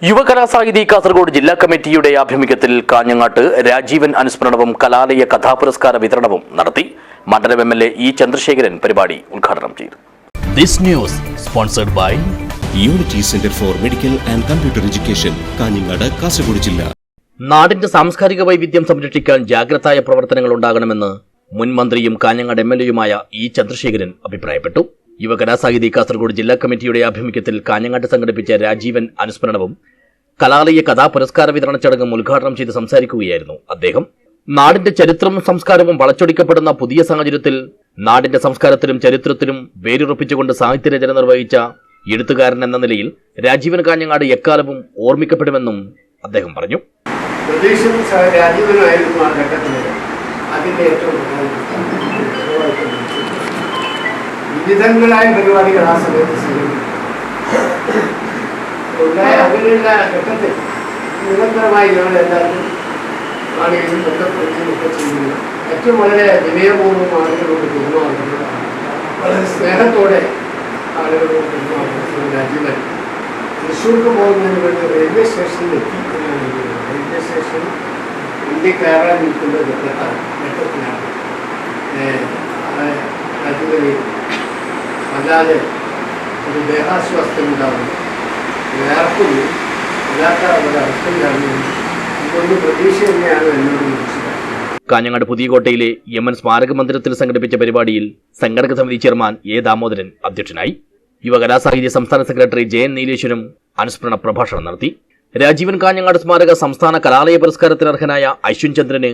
യുവകലാസാഹിതി കാസർഗോഡ് ജില്ലാ കമ്മിറ്റിയുടെ ആഭിമുഖ്യത്തിൽ കാഞ്ഞങ്ങാട്ട് രാജീവൻ അനുസ്മരണവും കലാലയ കഥാപുരസ്കാര വിതരണവും നടത്തി. മണ്ഡലം എം.എൽ.എ. ഇ. ചന്ദ്രശേഖരൻ പരിപാടി ഉദ്ഘാടനം ചെയ്തു. This news sponsored by Unity Center for Medical and Computer Education, Kanhangad, Kasaragod ജില്ല. നാടിന്റെ സാംസ്കാരിക വൈവിധ്യം സംരക്ഷിക്കാൻ ജാഗ്രതായ പ്രവർത്തനങ്ങൾ ഉണ്ടാകണമെന്ന് മുൻ മന്ത്രിയും കാഞ്ഞങ്ങാട് എം.എൽ.എയുമായ ഇ. ചന്ദ്രശേഖരൻ അഭിപ്രായപ്പെട്ടു. യുവകലാസാഹിതി കാസർഗോഡ് ജില്ലാ കമ്മിറ്റിയുടെ ആഭിമുഖ്യത്തിൽ കാഞ്ഞങ്ങാട്ട് സംഘടിപ്പിച്ച രാജീവൻ അനുസ്മരണവും കലാലയ കഥാപുരസ്കാര വിതരണ ചടങ്ങും ഉദ്ഘാടനം ചെയ്ത് സംസാരിക്കുകയായിരുന്നു അദ്ദേഹം. നാടിന്റെ ചരിത്രവും സംസ്കാരവും വളച്ചൊടിക്കപ്പെടുന്ന പുതിയ സാഹചര്യത്തിൽ നാടിന്റെ സംസ്കാരത്തിലും ചരിത്രത്തിലും വേരുറപ്പിച്ചുകൊണ്ട് സാഹിത്യരചന നിർവഹിച്ച എഴുത്തുകാരൻ എന്ന നിലയിൽ രാജീവൻ കാഞ്ഞങ്ങാട് എക്കാലവും ഓർമ്മിക്കപ്പെടുമെന്നും അദ്ദേഹം പറഞ്ഞു. വിവിധങ്ങളായ പരിപാടികൾ ആ സമയത്ത് അങ്ങനെയുള്ള ഘട്ടത്തിൽ നിരന്തരമായി ഞങ്ങളെല്ലാവരും ആളുകളും ബന്ധപ്പെടുത്തുകയൊക്കെ ചെയ്യുന്നു. ഏറ്റവും വളരെ വിനയപൂർവ്വം ആളുകളോട് പെരുമാറുന്നത്, വളരെ സ്നേഹത്തോടെ ആളുകളോട് പെരുമാറുന്നത് രാജീവൻ തൃശ്ശൂർക്ക് പോകുന്നതിന് വേണ്ടി റെയിൽവേ സ്റ്റേഷനിൽ എത്തി. റെയിൽവേ സ്റ്റേഷൻ ഇന്ത്യ കയറാൻ നിൽക്കുന്ന ഘട്ടത്തിലാണ് രാജീവനെ അല്ലാതെ ഒരു ദേഹാസ്വാസ്ഥ്യം ഉണ്ടാകുന്നു, വേർക്കുന്നു, അല്ലാത്ത ഒരവസ്ഥയിലാണ്. ഇതൊന്നും പ്രതീക്ഷ തന്നെയാണ് എന്നോട് മനസ്സിലാക്കുന്നത്. കാഞ്ഞങ്ങാട് പുതിയകോട്ടയിലെ എം.എൻ. സ്മാരക മന്ദിരത്തിൽ സംഘടിപ്പിച്ച പരിപാടിയിൽ സംഘടക സമിതി ചെയർമാൻ എ. ദാമോദരൻ അധ്യക്ഷനായി. യുവകലാസാഹിത്യ സംസ്ഥാന സെക്രട്ടറി ജയൻ നീലേശ്വരം അനുസ്മരണ പ്രഭാഷണം നടത്തി. രാജീവൻ കാഞ്ഞങ്ങാട് സ്മാരക സംസ്ഥാന കലാലയ പുരസ്കാരത്തിന് അർഹനായ അശ്വിൻ ചന്ദ്രന്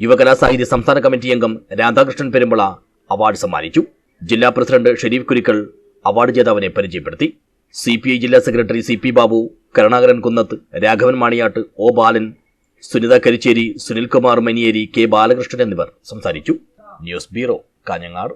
യുവകലാസാഹിത്യ സംസ്ഥാന കമ്മിറ്റി അംഗം രാധാകൃഷ്ണൻ പെരുമ്പള അവാർഡ് സമ്മാനിച്ചു. ജില്ലാ പ്രസിഡന്റ് ഷെരീഫ് കുരിക്കൽ അവാർഡ് ജേതാവിനെ പരിചയപ്പെടുത്തി. CPI ജില്ലാ സെക്രട്ടറി CP ബാബു, കരുണാകരൻ കുന്നത്ത്, രാഘവൻ മാണിയാട്ട്, ഒ. ബാലൻ, സുനിത കരിച്ചേരി, സുനിൽകുമാർ മനിയേരി, കെ. ബാലകൃഷ്ണൻ എന്നിവർ സംസാരിച്ചു. News bureau, Kanhangad.